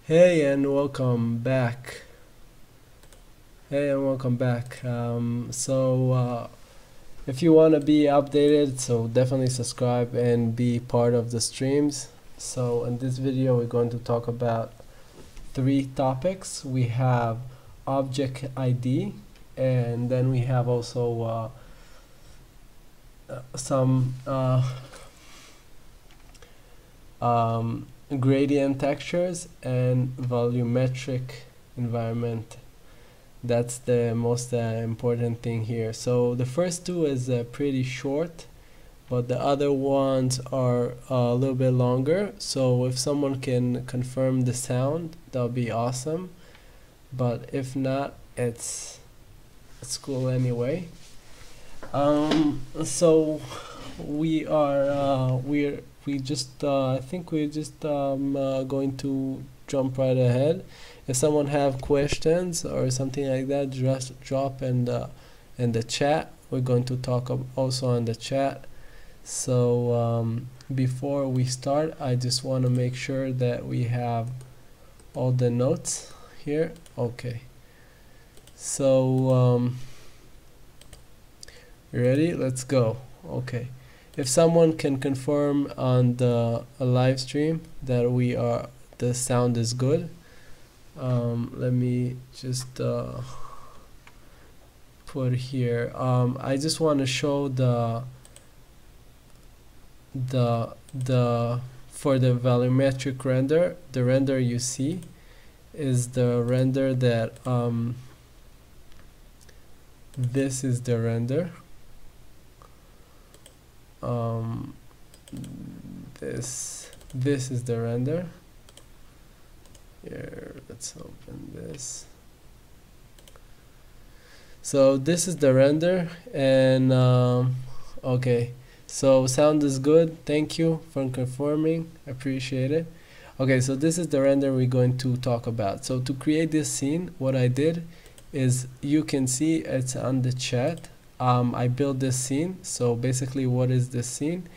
Hey and welcome back. Hey and welcome back. If you want to be updated, so definitely subscribe and be part of the streams. So in this video, we're going to talk about three topics. We have object ID, and then we have also some gradient textures and volumetric environment. That's the most important thing here. So the first two is pretty short, but the other ones are a little bit longer. So if someone can confirm the sound, that'll be awesome. But if not, it's cool anyway. So we are we just I think we're just going to jump right ahead. If someone have questions or something like that, just drop in the chat. We're going to talk also on the chat. So before we start, I just want to make sure that we have all the notes here. Okay. So you ready? Let's go. Okay. If someone can confirm on the live stream that the sound is good. Let me just put here. I just want to show for the volumetric render, the render you see is the render that this is the render. This is the render. Here, let's open this. So this is the render, and okay, so sound is good. Thank you for confirming. I appreciate it. Okay, so this is the render we're going to talk about. So to create this scene, what I did is, you can see it's on the chat. I built this scene. So basically what is this scene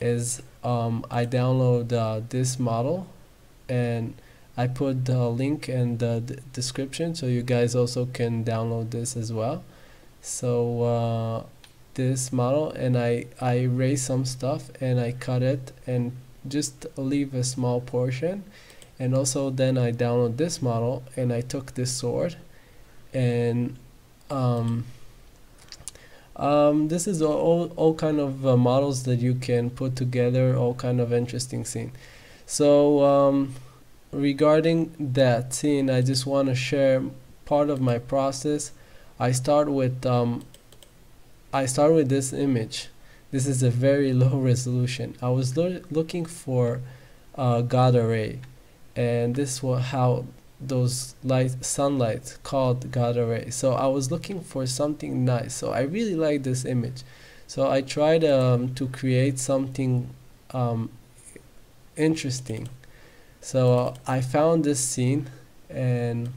is I download this model, and I put the link in the description so you guys also can download this as well. So this model, and I erase some stuff and I cut it and just leave a small portion. And also then I download this model, and I took this sword, and this is all kind of models that you can put together, all kind of interesting scene. So regarding that scene, I just want to share part of my process. I start with this image. This is a very low resolution. I was looking for God array, and this was how those sunlight called God array. So I was looking for something nice. So I really like this image. So I tried to create something interesting. So I found this scene, and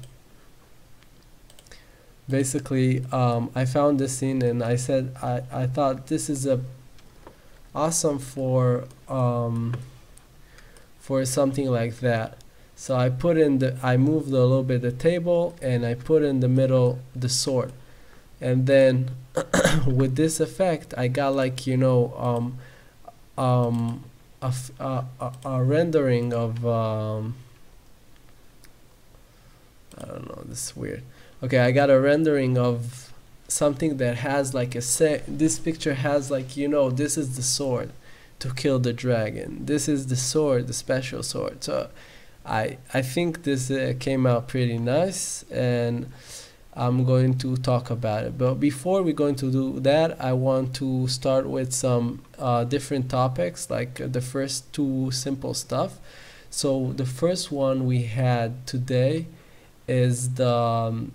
basically I found this scene, and I said I thought this is awesome for something like that. So I moved a little bit the table, and I put in the middle the sword, and then with this effect I got, like, you know, a rendering of I don't know, this is weird. Okay, I got a rendering of something that has like this picture has, like, you know, this is the sword to kill the dragon, this is the sword, the special sword. So I think this came out pretty nice, and I'm going to talk about it. But before we're going to do that, I want to start with some different topics, like the first two simple stuff. So the first one we had today is the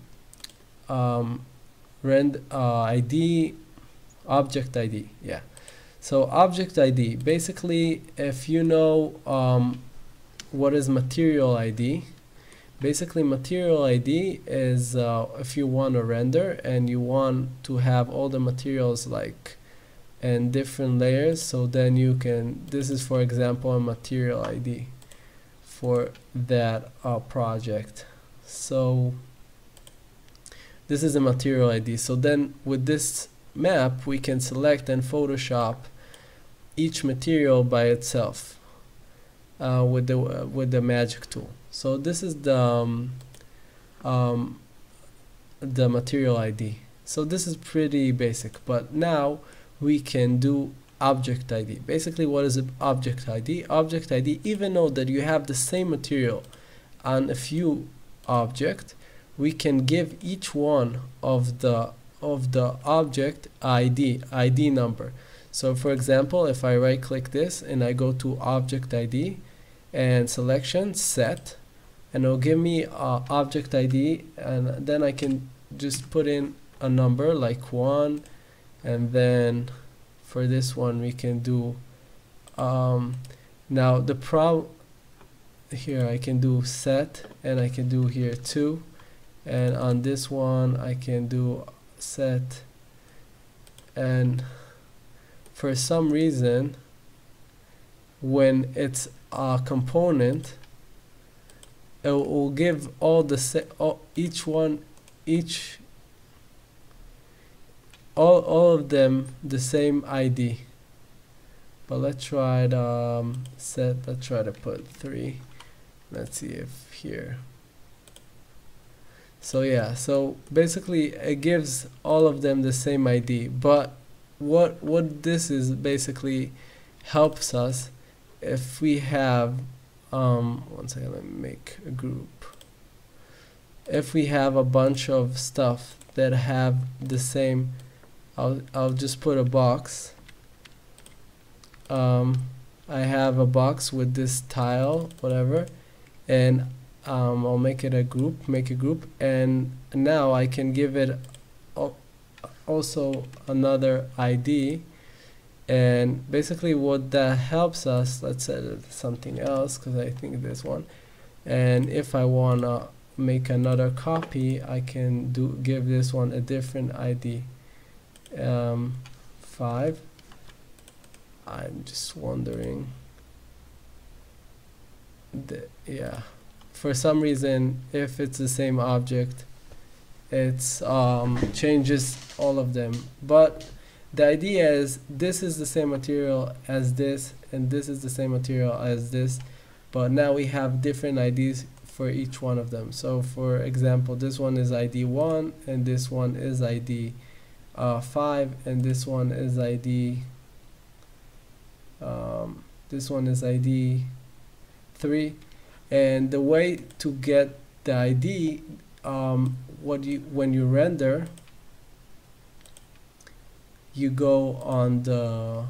ID, object ID. Yeah. So object ID, basically, if you know what is material ID, basically material ID is if you want to render and you want to have all the materials like in different layers, so then you can, this is for example a material ID for that project. So this is a material ID. So then with this map we can select and Photoshop each material by itself with the magic tool. So this is the material ID. So this is pretty basic, but now we can do object ID. Basically, what is an object ID? Object ID, even though that you have the same material on a few objects, we can give each one of the object ID number. So for example, if I right click this and I go to object ID and selection set, and it'll give me object ID, and then I can just put in a number like 1, and then for this one we can do now the problem here, I can do set, and I can do here 2, and on this one I can do set, and for some reason when it's a component it will give all the all of them the same ID. But let's try the let's try to put 3. Let's see if here. So yeah, so basically it gives all of them the same ID, but what this is basically helps us if we have one second, let me make a group. If we have a bunch of stuff that have the same, I'll just put a box. I have a box with this tile, whatever, and I'll make it a group, and now I can give it also another ID. And basically what that helps us, let's set something else because I think this one, and if I want to make another copy I can give this one a different ID, 5. I'm just wondering yeah, for some reason if it's the same object it's changes all of them, but the idea is this is the same material as this, and this is the same material as this, but now we have different IDs for each one of them. So for example, this one is ID 1, and this one is ID 5, and this one is ID this one is ID 3. And the way to get the ID, when you render, you go on the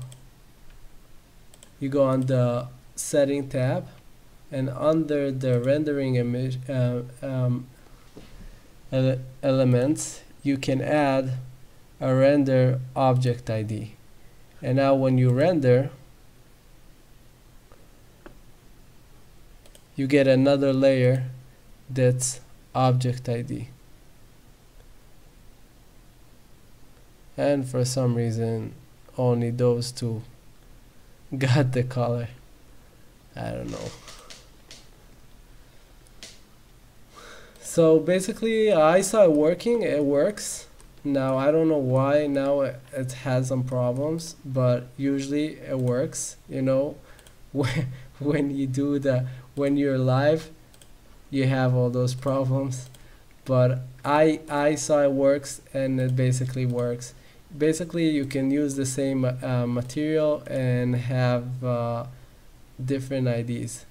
setting tab, and under the rendering image elements you can add a render object ID, and now when you render you get another layer that's object ID. And for some reason only those two got the color. I don't know. So basically I saw it working, it works. Now I don't know why now it has some problems, but usually it works, you know. when you're live you have all those problems, but I saw it works, and it basically works. Basically you can use the same material and have different IDs.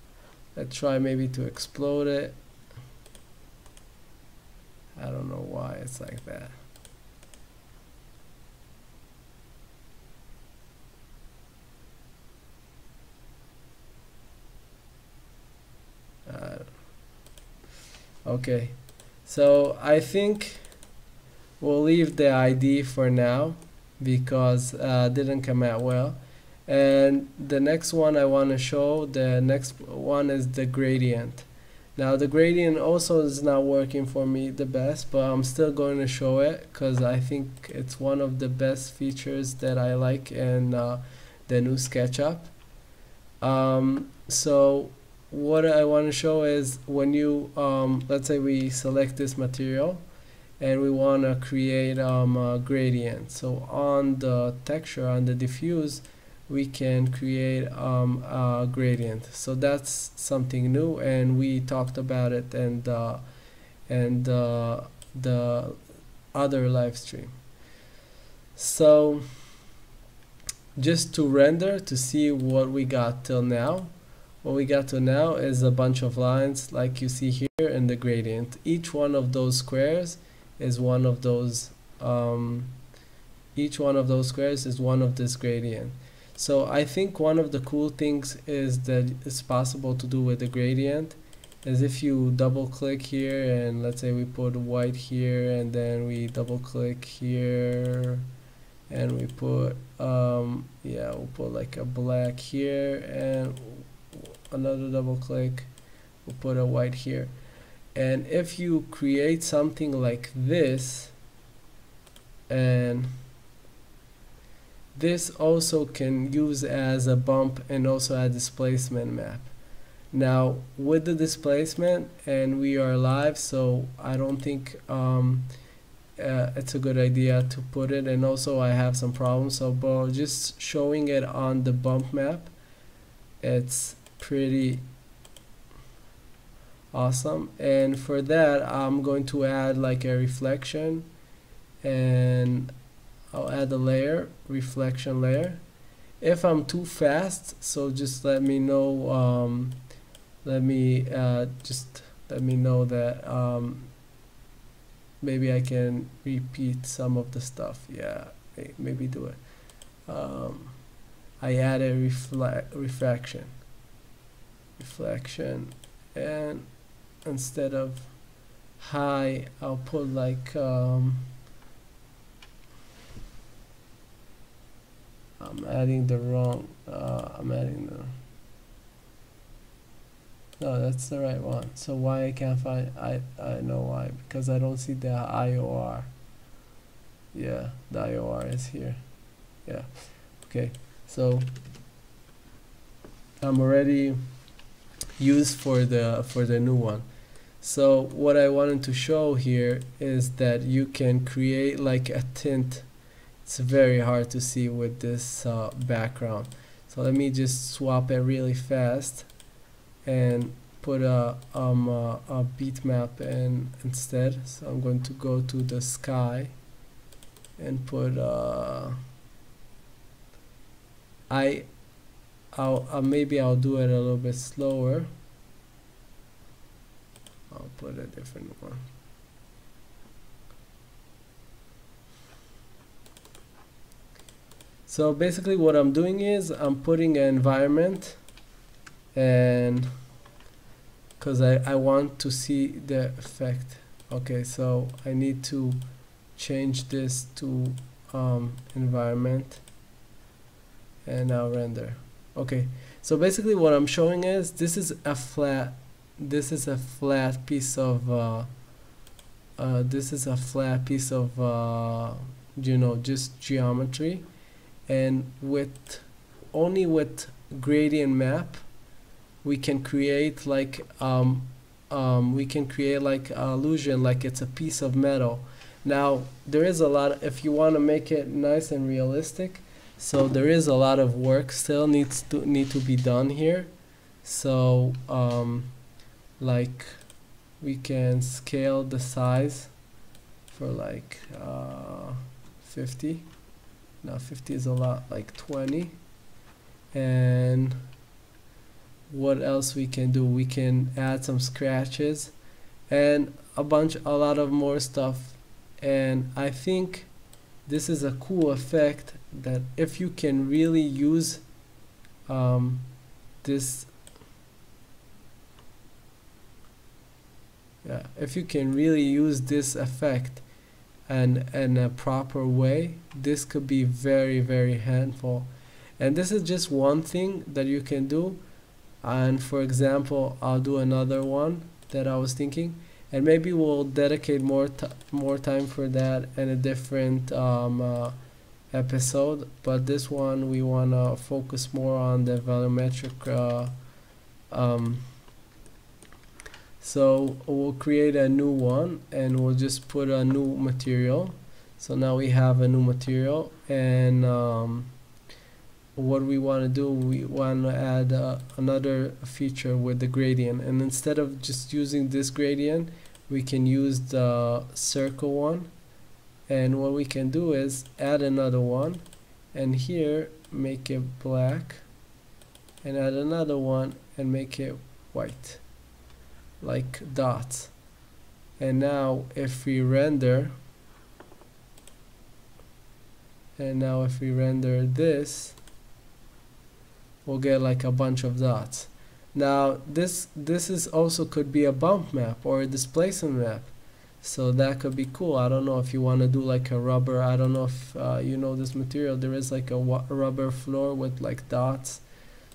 Let's try maybe to explode it. I don't know why it's like that. Okay, so I think we'll leave the ID for now because didn't come out well. And the next one I want to show, the next one is the gradient. Now the gradient also is not working for me the best, but I'm still going to show it because I think it's one of the best features that I like in the new SketchUp. So what I want to show is when you let's say we select this material and we want to create a gradient. So on the texture, on the diffuse, we can create a gradient. So that's something new, and we talked about it and the other live stream. So just to render to see what we got till now. What we got to now is a bunch of lines like you see here in the gradient. Each one of those squares is one of those each one of those squares is one of this gradient. So I think one of the cool things is that it's possible to do with the gradient is if you double click here, and let's say we put white here, and then we double click here, and we put yeah, we'll put like a black here, and another double click, we'll put a white here. And if you create something like this, and this also can use as a bump and also a displacement map. Now with the displacement, and we are live, so I don't think it's a good idea to put it, and also I have some problems, so but just showing it on the bump map, it's pretty awesome. And for that I'm going to add like a reflection, and I'll add a layer, reflection layer. If I'm too fast, so just let me know, just let me know that maybe I can repeat some of the stuff. Yeah, maybe do it. I added reflection, and instead of high, I'll put like I'm adding the wrong, I'm adding the, no, that's the right one. So why I can't find, I know why, because I don't see the IOR. Yeah, the IOR is here. Yeah, okay, so I'm already used for the new one. So what I wanted to show here is that you can create like a tint. It's very hard to see with this background. So let me just swap it really fast and put a bitmap in instead. So I'm going to go to the sky and put maybe I'll do it a little bit slower. I'll put a different one. So basically what I'm doing is I'm putting an environment, and because I want to see the effect. Okay, so I need to change this to environment, and now render. Okay, so basically what I'm showing is this is a flat piece of you know, just geometry. And only with gradient map we can create like illusion like it's a piece of metal. Now there is a lot, if you want to make it nice and realistic, so there is a lot of work still need to be done here. So like we can scale the size for like 50. Now 50 is a lot, like 20. And what else we can do? We can add some scratches and a lot of more stuff. And I think this is a cool effect that if you can really use this, yeah, if you can really use this effect and in a proper way, this could be very, very helpful. And this is just one thing that you can do. And for example, I'll do another one that I was thinking, and maybe we'll dedicate more time for that in a different episode. But this one we want to focus more on the volumetric So we'll create a new one and we'll just put a new material. So now we have a new material, and what we want to do, we want to add another feature with the gradient, and instead of just using this gradient, we can use the circle one. And what we can do is add another one, and here make it black, and add another one and make it white, like dots. And now if we render, this, we'll get like a bunch of dots. Now this is also could be a bump map or a displacement map, so that could be cool. I don't know if you want to do like a rubber, I don't know if you know this material, there is like a rubber floor with like dots,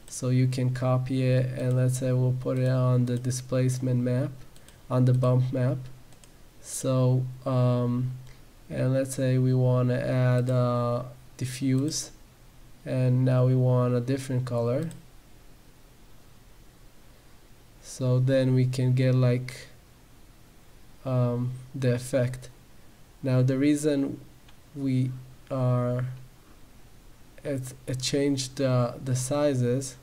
so you can copy it, and let's say we'll put it on the displacement map, on the bump map. So and let's say we want to add diffuse, and now we want a different color, so then we can get like the effect. Now the reason we are it changed the sizes,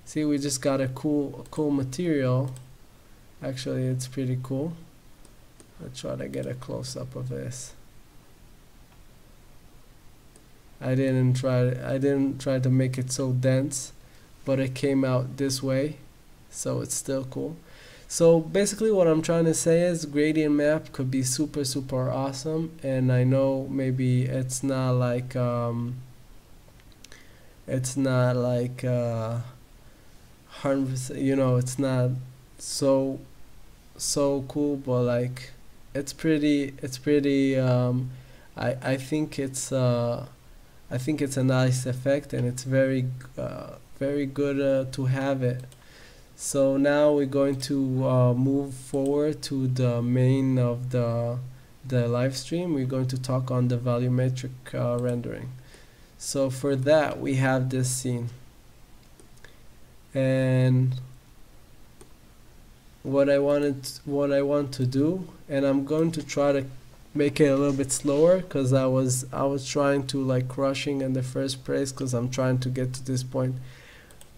see, we just got a cool material. Actually, it's pretty cool. Let's try to get a close-up of this. I didn't try to make it so dense, but it came out this way, so it's still cool. So basically what I'm trying to say is gradient map could be super awesome, and I know maybe it's not like 100%, you know, it's not so cool, but like it's pretty I think it's a nice effect, and it's very good to have it. So now we're going to move forward to the main of the live stream. We're going to talk on the volumetric rendering. So for that, we have this scene, and what I want to do, and I'm going to try to make it a little bit slower, because I was trying to like rushing in the first place, because I'm trying to get to this point.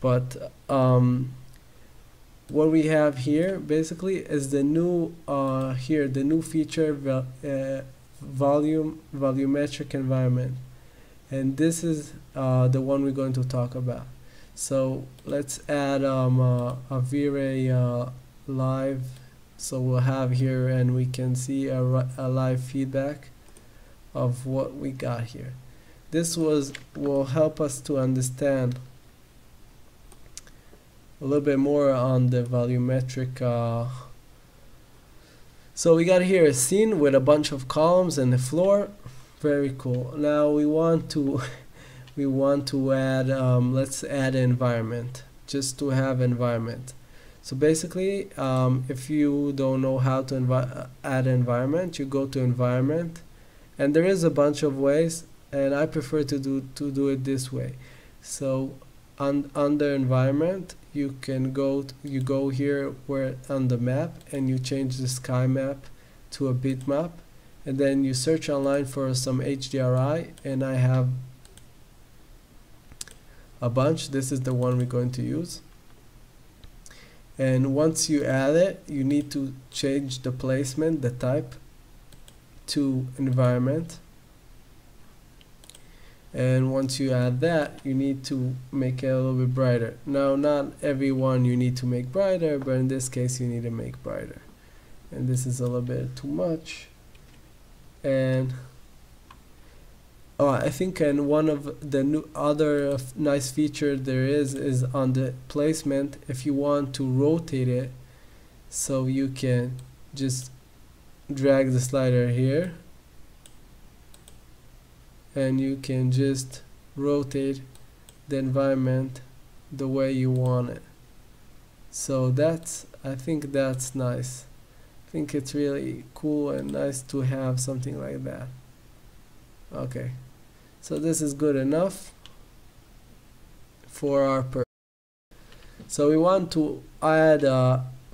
But what we have here basically is the new the new feature, volumetric environment, and this is the one we're going to talk about. So let's add a V-rey live, so we'll have here, and we can see a live feedback of what we got here. This will help us to understand a little bit more on the volumetric. So we got here a scene with a bunch of columns and the floor. Very cool. Now we want to add let's add environment, just to have environment. So basically, if you don't know how to add environment, you go to environment, and there is a bunch of ways, and I prefer to do it this way. So under environment, you go here where on the map, and you change the sky map to a bitmap, and then you search online for some HDRI, and I have a bunch. This is the one we're going to use. And once you add it, you need to change the placement, the type, to environment. And once you add that, you need to make it a little bit brighter. Now, not every one you need to make brighter, but in this case you need to make brighter. And this is a little bit too much. And I think, and one of the other nice feature there is on the placement, if you want to rotate it, so you can just drag the slider here, and you can just rotate the environment the way you want it. So I think that's nice. I think it's really cool and nice to have something like that. Okay, so this is good enough for our purpose. So we want to add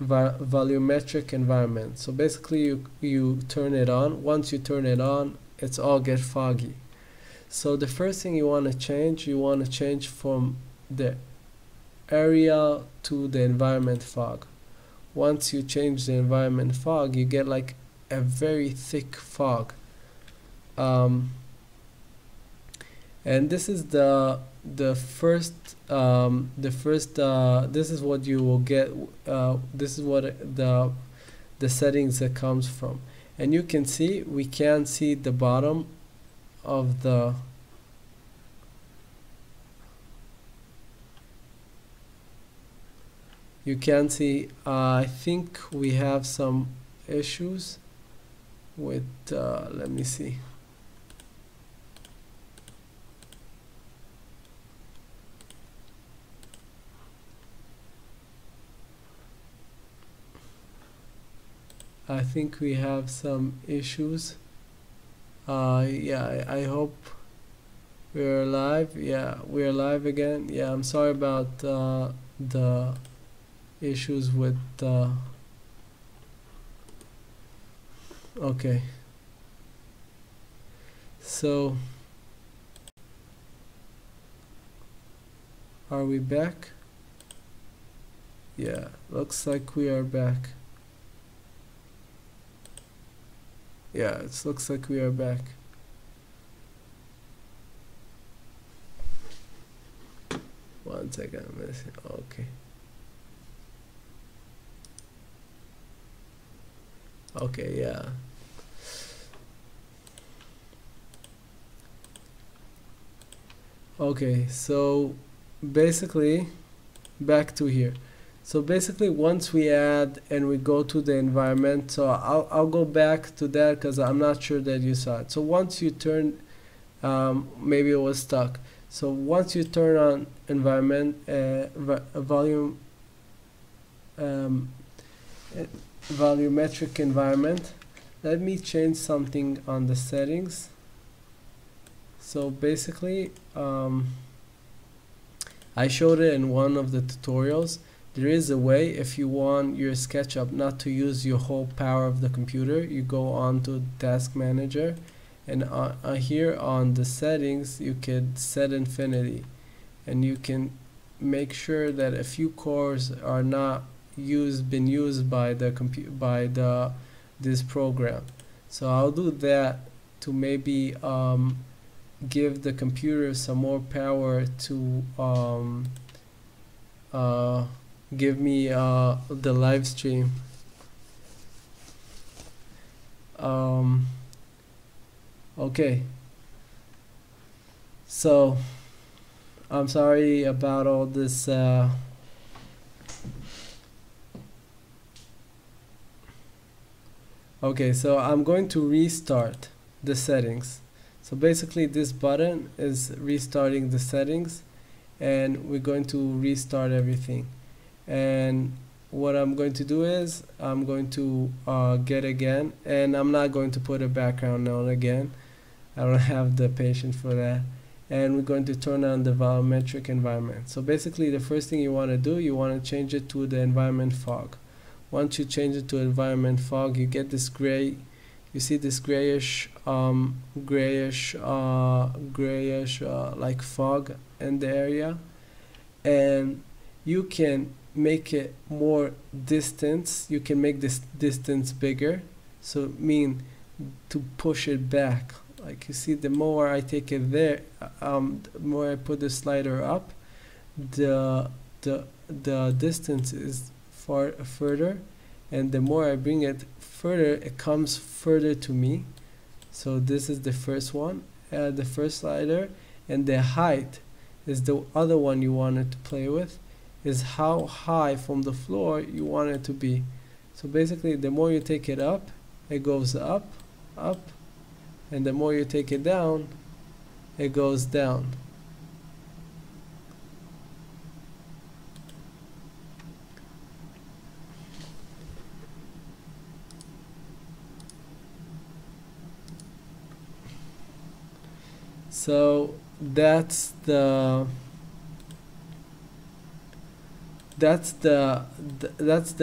volumetric environment. So basically you turn it on. Once you turn it on, it's all get foggy. So the first thing you want to change from the area to the environment fog. Once you change the environment fog, you get like a very thick fog. And this is this is what you will get. This is what the settings that comes from, and you can see we can't see the bottom of the you can see I think we have some issues with let me see. I think we have some issues. Yeah, I hope we're live. Yeah, we're live again. Yeah, I'm sorry about the issues with okay. So are we back? Yeah, looks like we are back. Yeah, it looks like we are back. One second, I'm missing. Okay. Okay, yeah. Okay, so basically, back to here. So basically, once we add and we go to the environment, so I'll go back to that because I'm not sure that you saw it. So once you turn, maybe it was stuck. So once you turn on environment, volumetric environment, let me change something on the settings. So basically, I showed it in one of the tutorials. There is a way, if you want your SketchUp not to use your whole power of the computer, you go on to Task Manager, and here on the settings you can set infinity, and you can make sure that a few cores are not been used by the this program. So I'll do that to maybe give the computer some more power to give me the live stream. Okay, so I'm sorry about all this okay, so I'm going to restart the settings. So basically this button is restarting the settings, and we're going to restart everything. And what I'm going to do is I'm going to get again, and I'm not going to put a background on again. I don't have the patience for that. And we're going to turn on the volumetric environment. So basically the first thing you want to do, you want to change it to the environment fog. Once you change it to environment fog, you get this gray, you see this grayish like fog in the area, and you can make it more distance. You can make this distance bigger, so mean to push it back. Like you see, the more I take it there, the more I put the slider up, the distance is further, and the more I bring it further, it comes further to me. So this is the first one, the first slider, and the height is the other one you wanted to play with, is how high from the floor you want it to be. So basically the more you take it up, it goes up, up, and the more you take it down, it goes down. So that's the that's the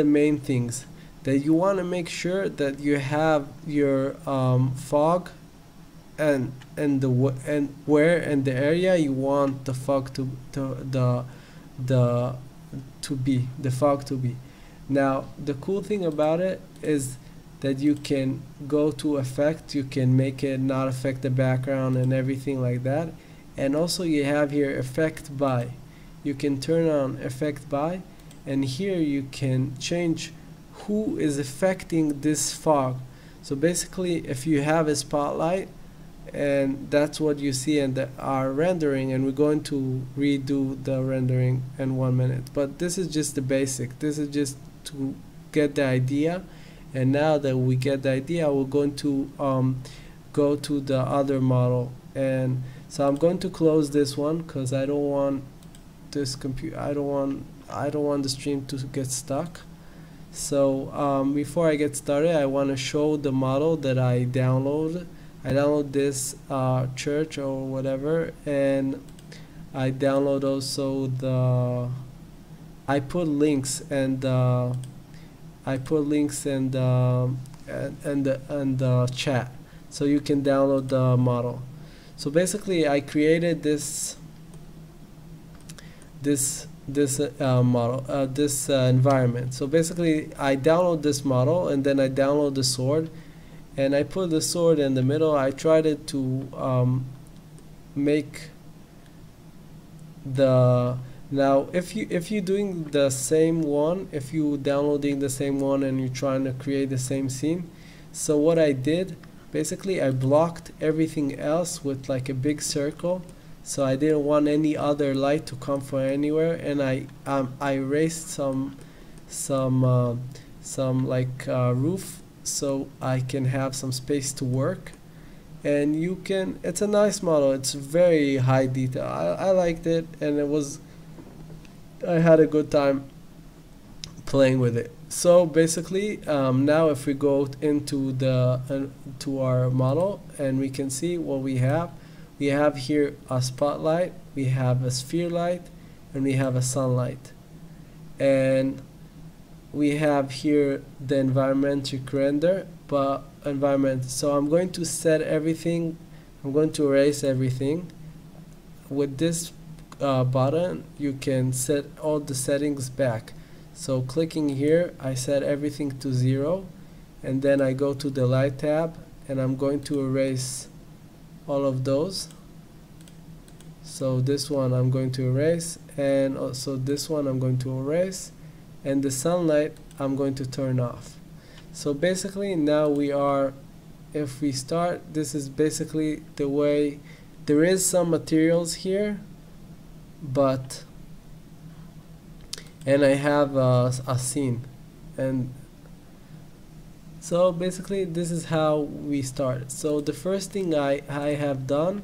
main things that you want to make sure that you have your fog and where in the area you want the fog the to be the fog to be. Now the cool thing about it is that you can go to effect, you can make it not affect the background and everything like that. And also you have here effect by, you can turn on effect by, and here you can change who is affecting this fog. So basically if you have a spotlight, and that's what you see in our rendering, and we're going to redo the rendering in 1 minute, but this is just the basic, this is just to get the idea. And now that we get the idea, we're going to go to the other model. And so I'm going to close this one because I don't want this computer, I don't want the stream to get stuck. So before I get started, I want to show the model that I downloaded. I download this church or whatever, and I download also I put links in the chat, so you can download the model. So basically I created this model, this environment. So basically I download this model, and then I download the sword, and I put the sword in the middle. I tried to make the, now if you're doing the same one, if you downloading the same one and you're trying to create the same scene, so what I did, basically I blocked everything else with like a big circle, so I didn't want any other light to come from anywhere, and I erased some like roof, so I can have some space to work. And you can, it's a nice model, it's very high detail. I liked it, and I had a good time playing with it. So basically now if we go into to our model, and we can see what we have here a spotlight, we have a sphere light, and we have a sunlight, and we have here the environmental render, but environment. So I'm going to set everything, I'm going to erase everything. With this button you can set all the settings back. So clicking here, I set everything to 0, and then I go to the light tab, and I'm going to erase all of those. So this one I'm going to erase, and also this one I'm going to erase, and the sunlight I'm going to turn off. So basically now we are, if we start, this is basically the way. There is some materials here, but, and I have a scene, and so basically this is how we start. So the first thing I have done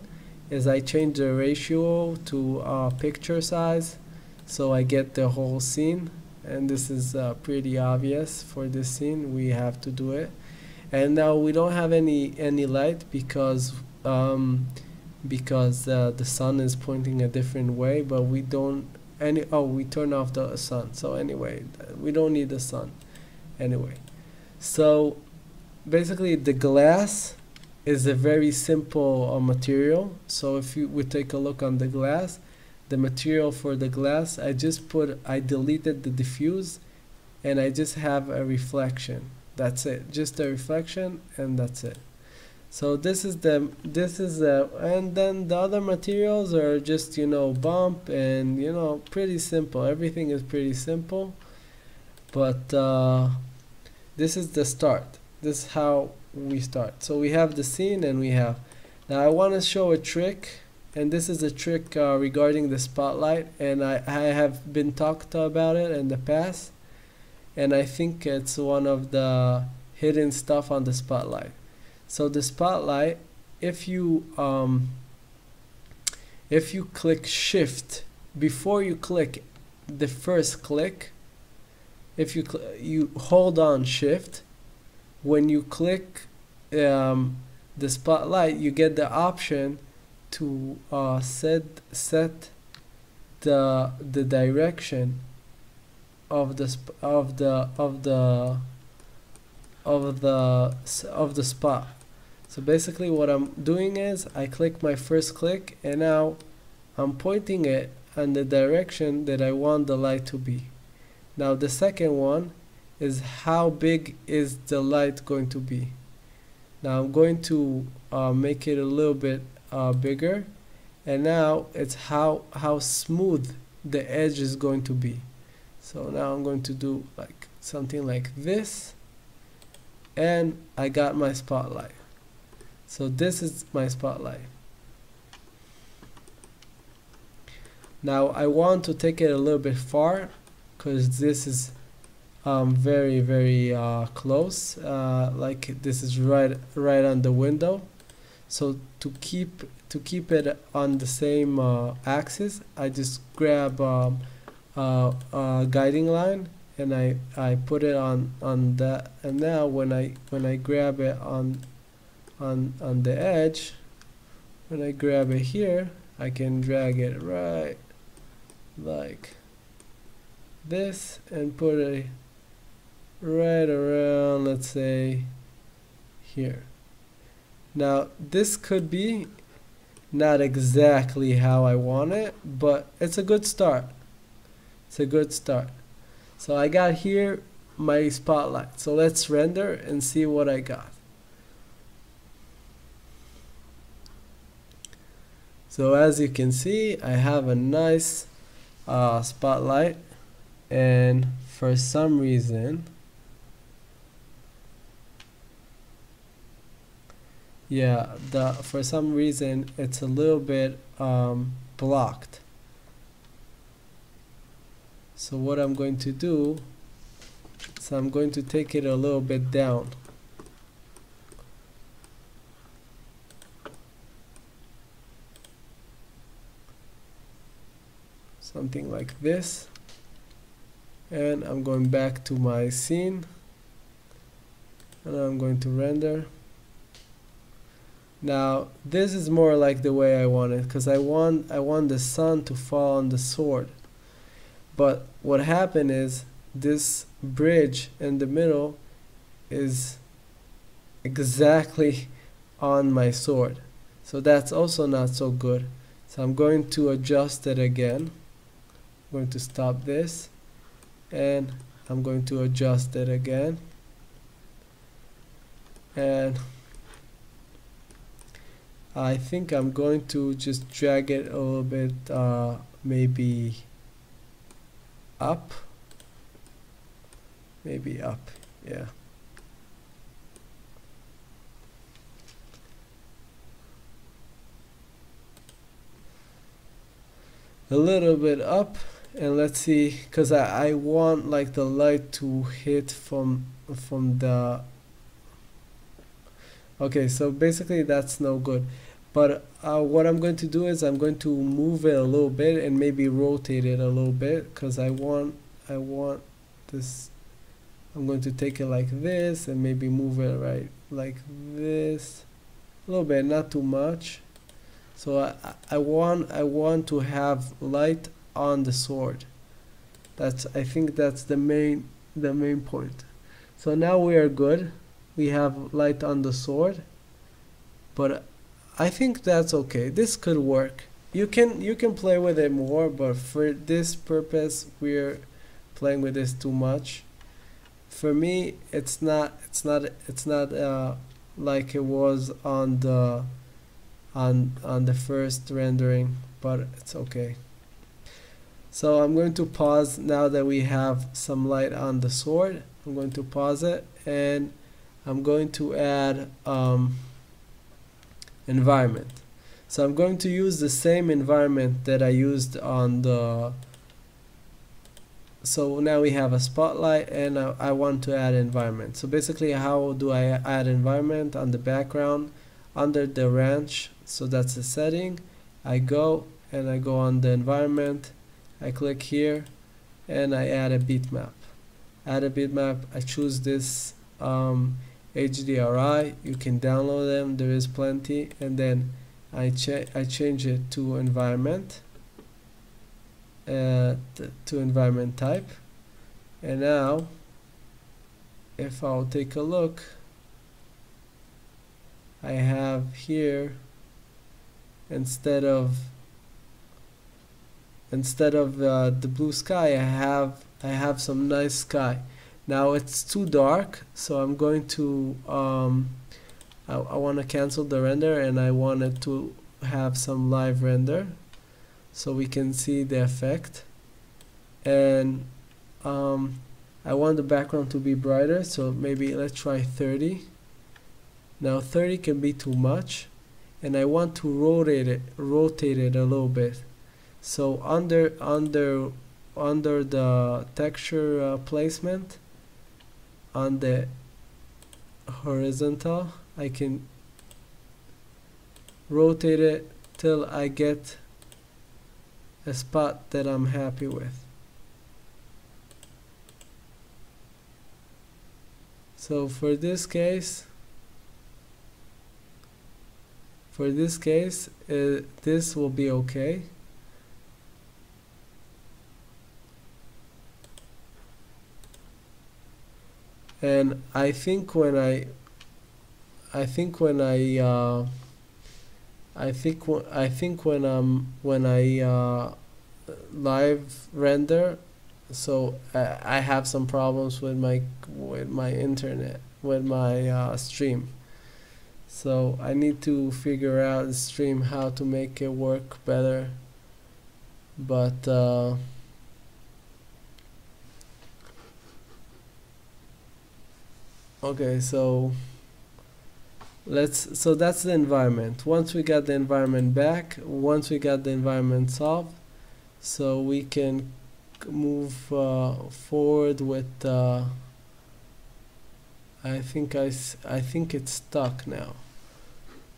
is I change the ratio to picture size, so I get the whole scene. And this is pretty obvious for this scene, we have to do it. And now we don't have any light because the sun is pointing a different way, but we don't we turn off the sun. So anyway, we don't need the sun anyway. So basically the glass is a very simple material. So if we take a look on the glass, the material for the glass, I deleted the diffuse, and I just have a reflection. That's it, just a reflection, and that's it. So this is and then the other materials are just, bump, and pretty simple. Everything is pretty simple, but this is the start. This is how we start. So we have the scene, and we have, now I want to show a trick. And this is a trick regarding the spotlight, and I have been talked about it in the past, and I think it's one of the hidden stuff on the spotlight. So the spotlight, if you click shift before you click the first click, if you hold on shift, when you click the spotlight, you get the option to set the direction of the spot. So basically what I'm doing is I click my first click, and now I'm pointing it in the direction that I want the light to be. Now the second one is how big is the light going to be. Now I'm going to make it a little bit bigger, and now it's how smooth the edge is going to be. So now I'm going to do like something like this, and I got my spotlight. So this is my spotlight. Now I want to take it a little bit far, because this is very close, like this is right on the window. So to keep it on the same axis, I just grab a guiding line, and I put it on that, and now when I grab it on the edge, when I grab it here, I can drag it right like this and put it right around, let's say here. Now this could be not exactly how I want it, but it's a good start. It's a good start. So I got here my spotlight. So let's render and see what I got. So as you can see, I have a nice spotlight, and for some reason, for some reason it's a little bit blocked. So what I'm going to do is I'm going to take it a little bit down. Something like this, and I'm going back to my scene, and I'm going to render. Now this is more like the way I want it, because I want the sun to fall on the sword. But what happened is this bridge in the middle is exactly on my sword, so that's also not so good. So I'm going to adjust it again. I'm going to stop this, and I'm going to adjust it again, and I think I'm going to just drag it a little bit, maybe up, yeah. A little bit up, and let's see, because I want like the light to hit from the, okay, so basically that's no good. But what I'm going to do is I'm going to move it a little bit and maybe rotate it a little bit, because I want this. I'm going to take it like this and maybe move it right like this a little bit, not too much. So I want to have light on the sword. I think that's the main point. So now we are good. We have light on the sword, but I think that's okay. This could work. You can play with it more, but for this purpose, we're playing with this too much. For me, it's not like it was on the first rendering, but it's okay. So I'm going to pause now that we have some light on the sword. I'm going to pause it, and I'm going to add environment. So I'm going to use the same environment that I used on the, so now we have a spotlight, and I want to add environment. So basically, how do I add environment? On the background, under the wrench, so that's the setting, I go on the environment, I click here, and I add a bitmap. I choose this HDRI. You can download them, there is plenty, and then I change it to environment, to environment type, And now if I'll take a look, I have here, instead of the blue sky, I have some nice sky. Now it's too dark, so I'm going to I want to cancel the render, and I want it to have some live render so we can see the effect. And I want the background to be brighter, so maybe let's try 30. Now 30 can be too much, and I want to rotate it a little bit. So under the texture placement, on the horizontal, I can rotate it till I get a spot that I'm happy with. So for this case, this will be okay. And I think when I live render, so I have some problems with my internet, with my stream. So I need to figure out the stream how to make it work better. But okay, so so that's the environment. Once we got the environment back, once we got the environment solved, so we can move forward with I think it's stuck now.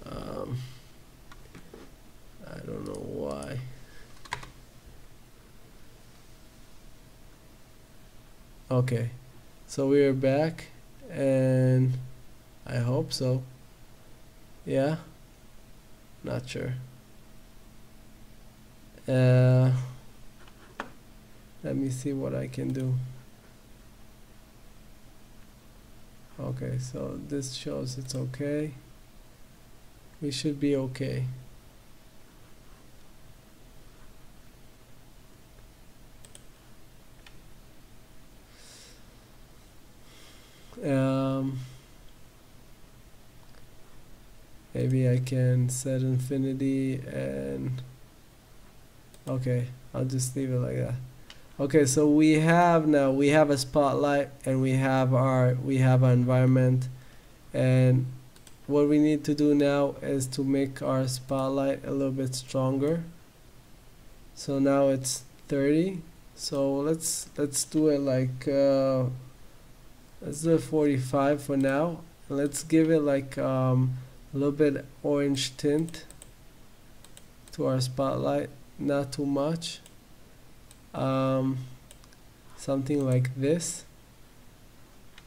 I don't know why. Okay, so we are back, and I hope so. Yeah, not sure. Let me see what I can do. Okay, so this shows it's okay. We should be okay. Maybe I can set infinity, and okay, I'll just leave it like that. Okay, so we have a spotlight, and we have our environment, and what we need to do now is to make our spotlight a little bit stronger. So now it's 30. So let's do it like let's do it 45 for now. Let's give it like a little bit orange tint to our spotlight, not too much. Something like this,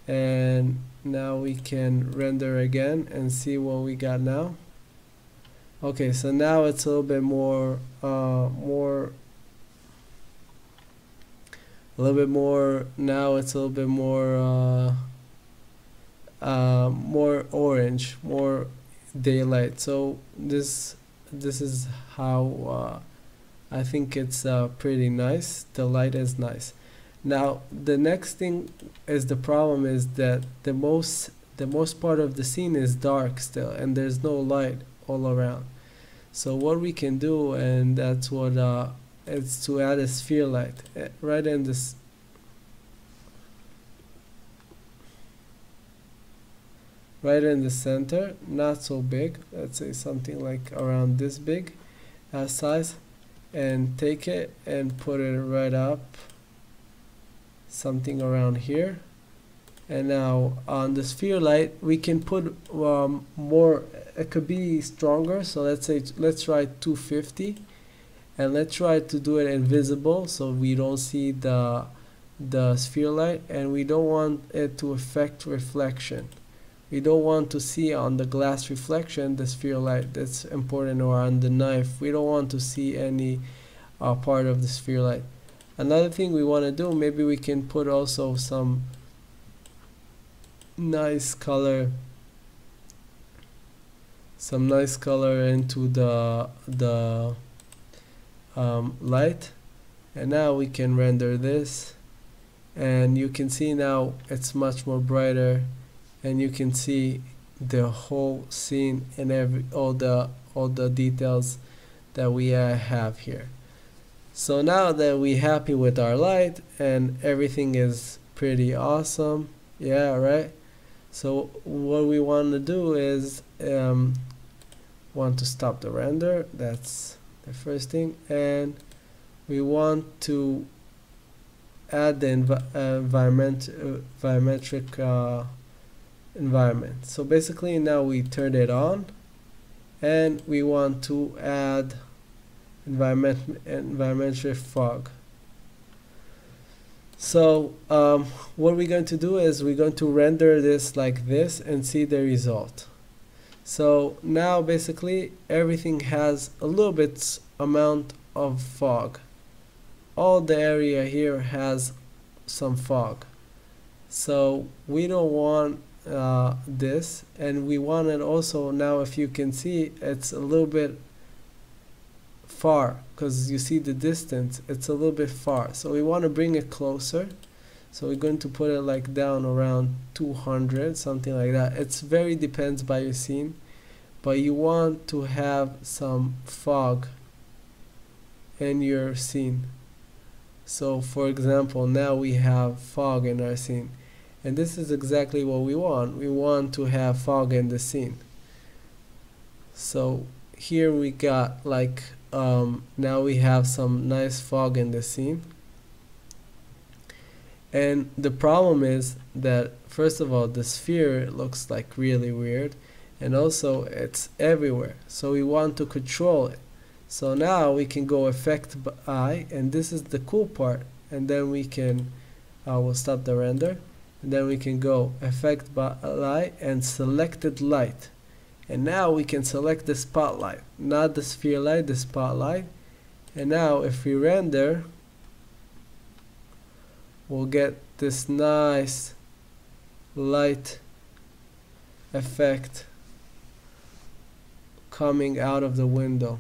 and now we can render again and see what we got now. Okay, so now it's a little bit more now it's a little bit more more orange, more daylight. So this is how I think it's pretty nice. The light is nice. Now the next thing is, the problem is that the most part of the scene is dark still, and there's no light all around. So what we can do, and that's what it's to add a sphere light right in this. Right in the center, not so big. Let's say something like around this big size, and take it and put it right up, something around here. And now on the sphere light we can put more, it could be stronger. So let's try 250, and let's try to do it invisible so we don't see the sphere light, and we don't want it to affect reflection. We don't want to see on the glass reflection the sphere light. That's important. Or on the knife, we don't want to see any part of the sphere light. Another thing we want to do, maybe we can put also some nice color into the light, and now we can render this, and you can see now it's much more brighter, and you can see the whole scene and all the details that we have here. So now that we're happy with our light and everything is pretty awesome, yeah, right? So what we want to do is want to stop the render. That's the first thing, and we want to add the volumetric environment. So basically now we turn it on, and we want to add environmental fog. So what we're going to do is we're going to render this like this and see the result. So now basically everything has a little bit amount of fog. All the area here has some fog. So we don't want this, and we want it also, now if you can see, it's a little bit far, because you see the distance, it's a little bit far, so we want to bring it closer. So we're going to put it like down around 200, something like that. It's very depends by your scene, but you want to have some fog in your scene. So for example, now we have fog in our scene, and this is exactly what we want. We want to have fog in the scene. So here we got like now we have some nice fog in the scene. And the problem is that, first of all, the sphere looks like really weird, and also it's everywhere, so we want to control it. So now we can go effect by, and this is the cool part, and then we can we'll stop the render, and then we can go effect by light and selected light. And now we can select the spotlight, not the sphere light, the spotlight. And now if we render, we'll get this nice light effect coming out of the window.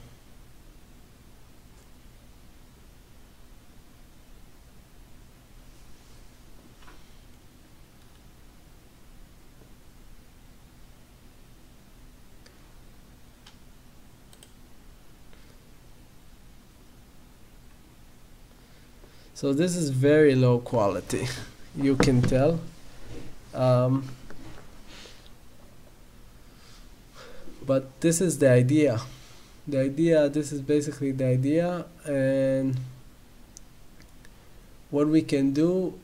So this is very low quality, you can tell. But this is the idea. This is basically the idea, and what we can do,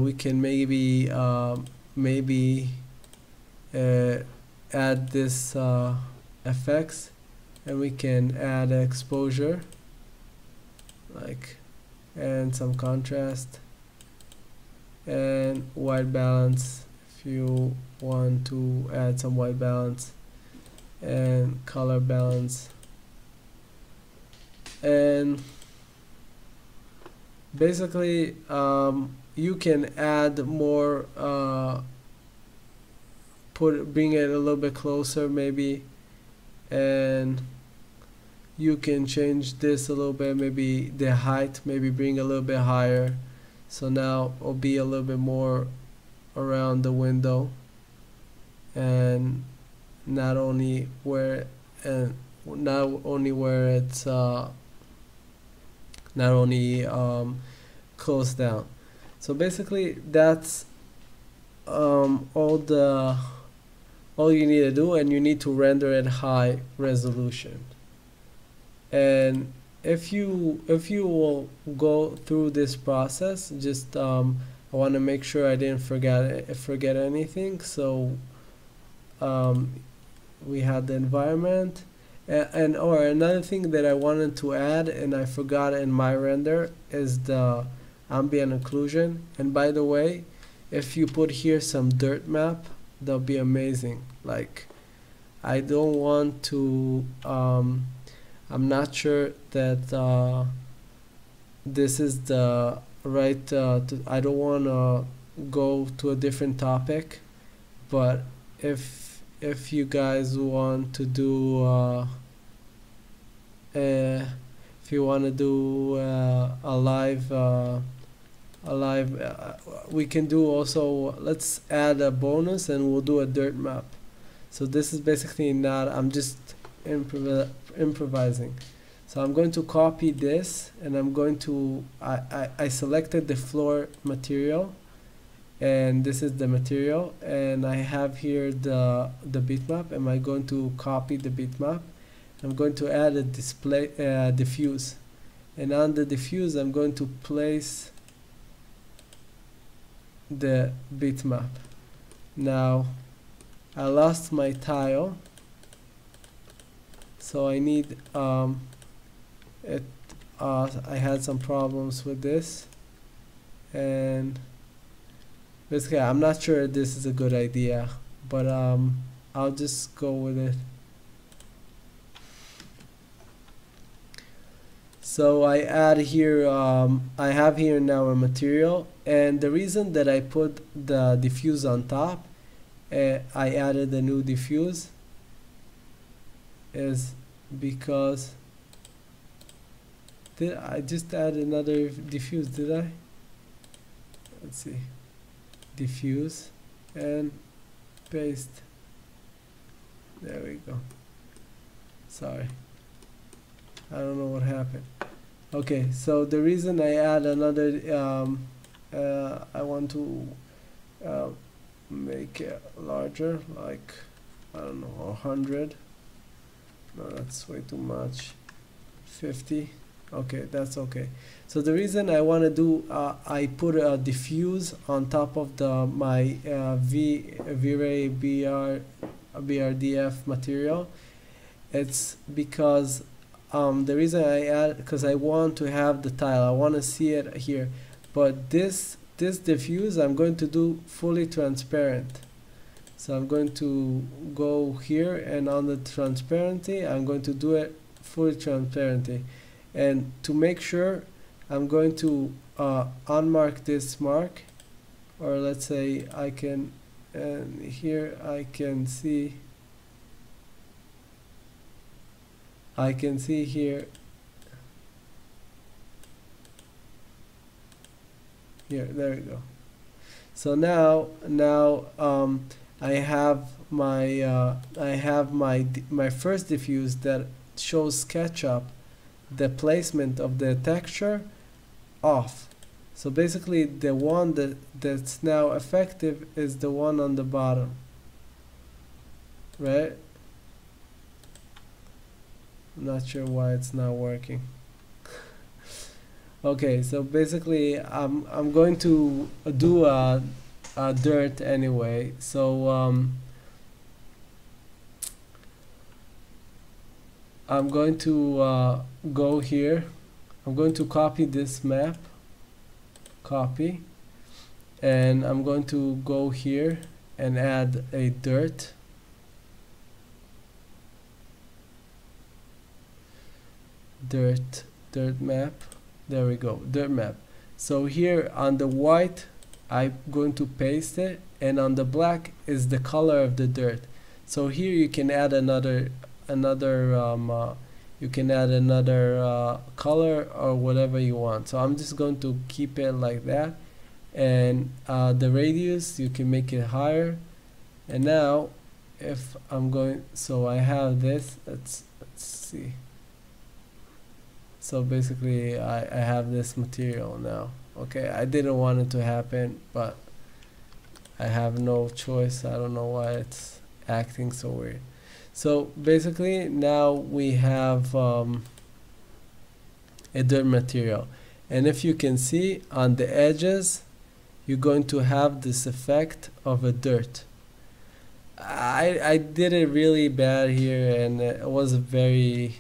we can maybe add this effects, and we can add exposure, like, and some contrast and white balance if you want to add some white balance, and color balance, and basically you can add more, bring it a little bit closer maybe, and you can change this a little bit, maybe the height, maybe bring a little bit higher, so now it'll be a little bit more around the window, and not only where it's not only closed down. So basically that's all you need to do, and you need to render at high resolution. And if you will go through this process, just I want to make sure I didn't forget anything. So we had the environment, and or another thing that I wanted to add and I forgot in my render is the ambient occlusion. And by the way, if you put here some dirt map, that'll be amazing. Like, I don't want to I'm not sure that this is the right I don't want to go to a different topic, but if you guys want to do if you want to do a live we can do also. Let's add a bonus and we'll do a dirt map. So this is basically not, I'm just improvising. So I'm going to copy this, and I'm going to I selected the floor material, and this is the material, and I have here the bitmap. Am I going to copy the bitmap? I'm going to add a display diffuse, and on the diffuse I'm going to place the bitmap. Now I lost my tile, so I need it. I had some problems with this, and basically I'm not sure this is a good idea, but I'll just go with it. So I add here, I have here now a material, and the reason that I put the diffuse on top, I added a new diffuse, is because did I just add another diffuse? Did I? Let's see, diffuse and paste. There we go. Sorry, I don't know what happened. Okay, so the reason I add another, I want to make it larger, like I don't know, 100. No, that's way too much. 50. Okay, that's okay. So the reason I want to do, I put a diffuse on top of the my V-rey BRDF material. It's because the reason I add, because I want to have the tile, I want to see it here, but this diffuse I'm going to do fully transparent. So I'm going to go here, and on the transparency I'm going to do it fully transparency, and to make sure I'm going to unmark this mark, or let's say I can, and here I can see here, there we go. So now I have my first diffuse that shows SketchUp the placement of the texture off. So basically the one that's now effective is the one on the bottom, right? I'm not sure why it's not working. Okay, so basically I'm going to do a dirt anyway. So I'm going to go here. I'm going to copy this map, copy, and I'm going to go here and add a dirt. Dirt map. There we go, dirt map. So here on the white I'm going to paste it, and on the black is the color of the dirt. So here you can add another you can add another color or whatever you want. So I'm just going to keep it like that, and the radius you can make it higher. And now if I'm going, so I have this, let's see. So basically I have this material now. Okay, I didn't want it to happen, but I have no choice. I don't know why it's acting so weird. So basically now we have a dirt material, and if you can see on the edges you're going to have this effect of a dirt. I did it really bad here, and it was very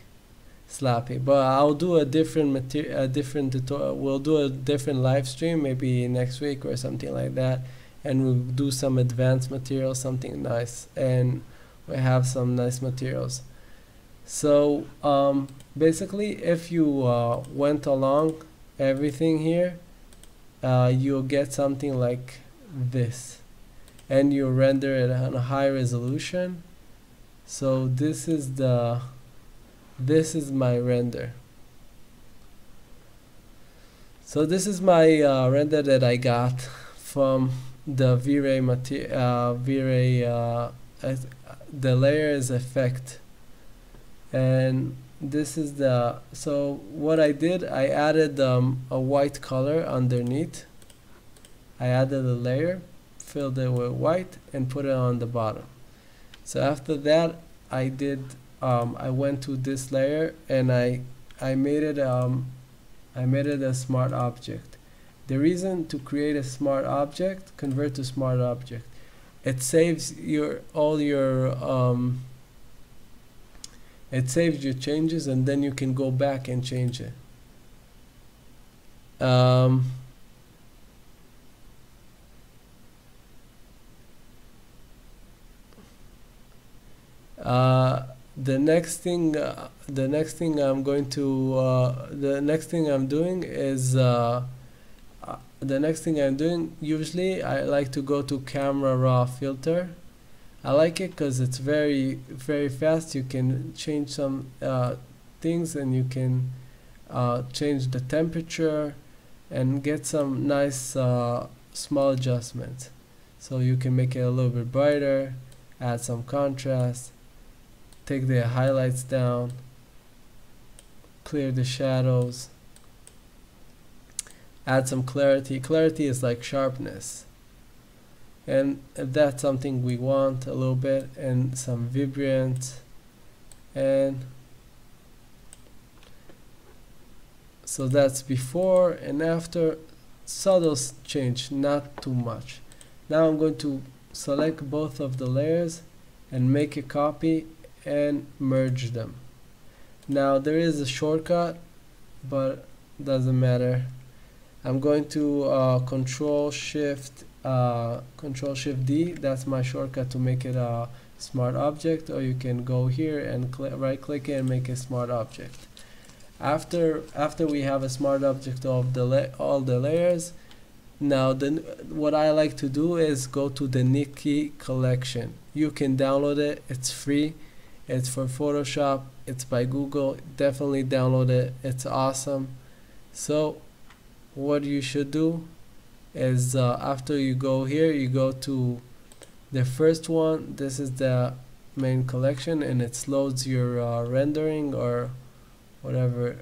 sloppy, but I'll do a different tutorial. We'll do a different live stream maybe next week or something like that, and we'll do some advanced material, something nice, and we have some nice materials. So basically if you went along everything here, you'll get something like this, and you render it on a high resolution. So this is my render. So this is my render that I got from the V-rey the layers effect. And this is so what I did, I added a white color underneath. I added a layer, filled it with white, and put it on the bottom. So after that, I went to this layer, and I made it a smart object. The reason to create a smart object, convert to smart object, it saves all your it saves your changes, and then you can go back and change it. The next thing I'm doing is usually I like to go to camera raw filter. I like it because it's very fast. You can change some things, and you can change the temperature and get some nice small adjustments. So you can make it a little bit brighter, add some contrast, take the highlights down, clear the shadows, add some clarity. Clarity is like sharpness, and if that's something we want a little bit, and some vibrant. And so that's before and after. Subtle change, not too much. Now I'm going to select both of the layers and make a copy and merge them. Now there is a shortcut, but doesn't matter. I'm going to Control Shift D. That's my shortcut to make it a smart object. Or you can go here and right click it and make a smart object. After we have a smart object of all the layers, now what I like to do is go to the Nikki collection. You can download it. It's free. It's for Photoshop. It's by Google. Definitely download it. It's awesome. So what you should do is after you go here, you go to the first one. This is the main collection, and it loads your rendering or whatever.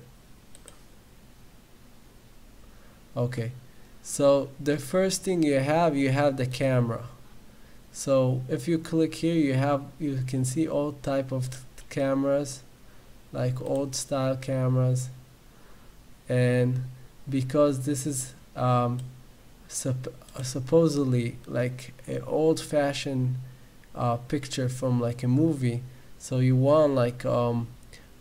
Okay, so the first thing you have the camera. So if you click here, you can see all type of cameras, like old style cameras. And because this is supposedly like an old-fashioned picture from like a movie, so you want like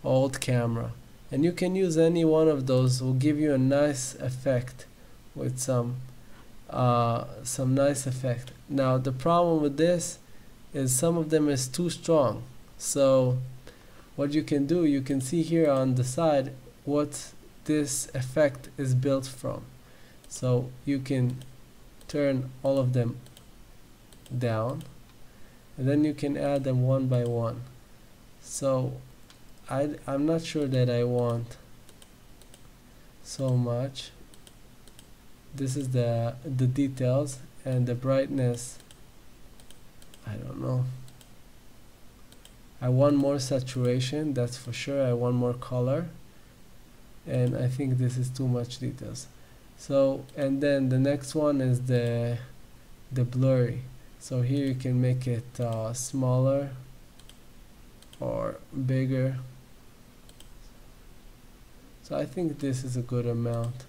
old camera, and you can use any one of those. Will give you a nice effect with some nice effect. Now the problem with this is some of them is too strong. So what you can do, you can see here on the side what this effect is built from. So you can turn all of them down, and then you can add them one by one. So I'm not sure that I want so much. This is the details, and the brightness, I don't know. I want more saturation, that's for sure. I want more color, and I think this is too much details. So, and then the next one is the blurry. So here you can make it smaller or bigger. So I think this is a good amount.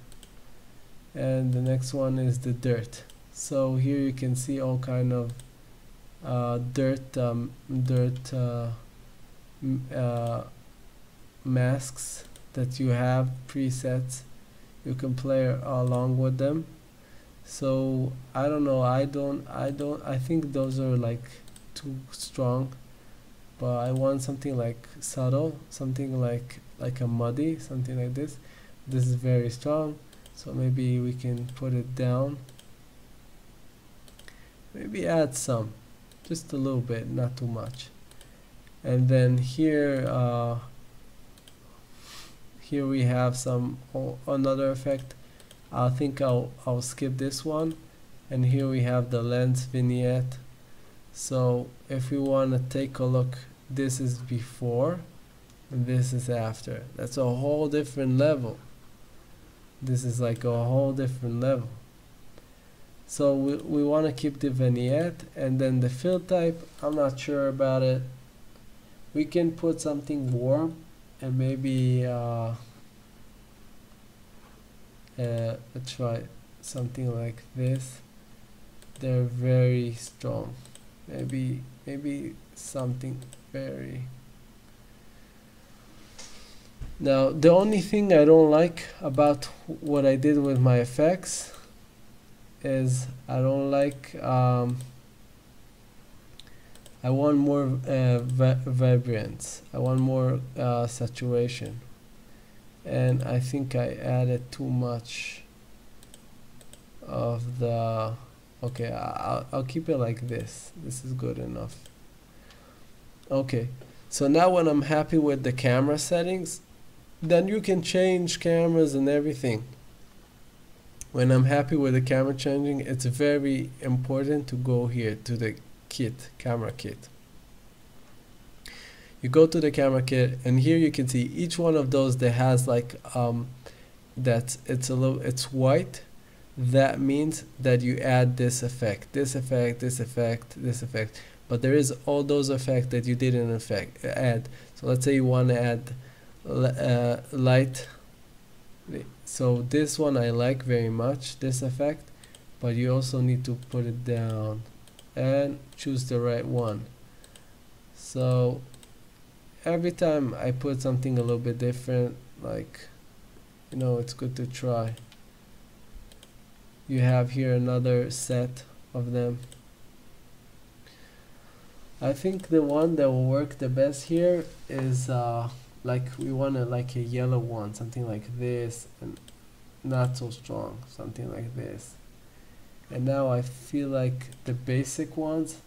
And the next one is the dirt. So here you can see all kind of masks that you have, presets. You can play along with them. So I don't know, I think those are like too strong, but I want something like subtle, something like a muddy, something like this. This is very strong. So maybe we can put it down, maybe add some, just a little bit, not too much. And then here here we have some another effect. I think I'll skip this one. And here we have the lens vignette. So if we want to take a look, this is before and this is after. That's a whole different level. This is like a whole different level. So we want to keep the vignette, and then the fill type, I'm not sure about it. We can put something warm and maybe let's try something like this. They're very strong. Maybe something very. Now the only thing I don't like about what I did with my effects is I don't like I want more vibrance. I want more saturation, and I think I added too much of the. Okay, I'll keep it like this. This is good enough. Okay, so now when I'm happy with the camera settings, then you can change cameras and everything. When I'm happy with the camera changing, it's very important to go here to the kit, camera kit. You go to the camera kit, and here you can see each one of those that has like it's white. That means that you add this effect, this effect, this effect, this effect. But there is all those effects that you didn't add. So let's say you want to add light. So this one I like very much, this effect, but you also need to put it down and choose the right one. So every time I put something a little bit different, like, you know, it's good to try. You have here another set of them. I think the one that will work the best here is like we want like a yellow one, something like this, and not so strong, something like this. And now I feel like the basic ones,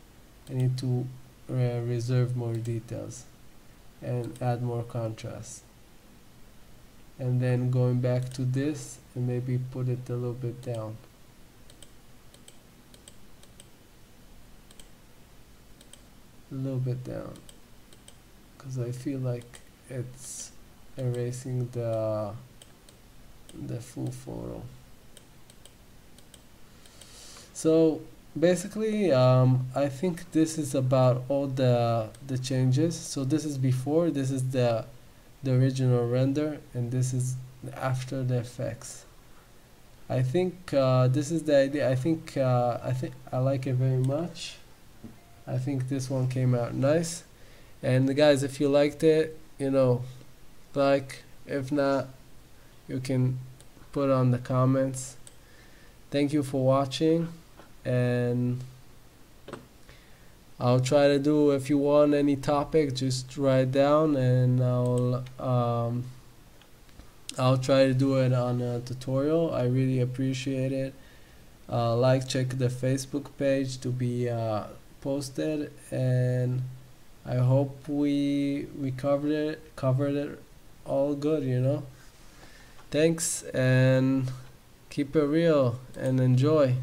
I need to reserve more details and add more contrast. And then going back to this and maybe put it a little bit down. A little bit down, because I feel like it's erasing the full photo. So basically I think this is about all the changes. So this is before, this is the original render, and this is after the effects. I think this is the idea. I think I like it very much. I think this one came out nice. And guys, if you liked it, you know, like, if not, you can put on the comments. Thank you for watching, and I'll try to do, if you want any topic, just write down, and I'll try to do it on a tutorial. I really appreciate it. Check the Facebook page to be posted, and I hope we covered it all good, you know. Thanks, and keep it real and enjoy.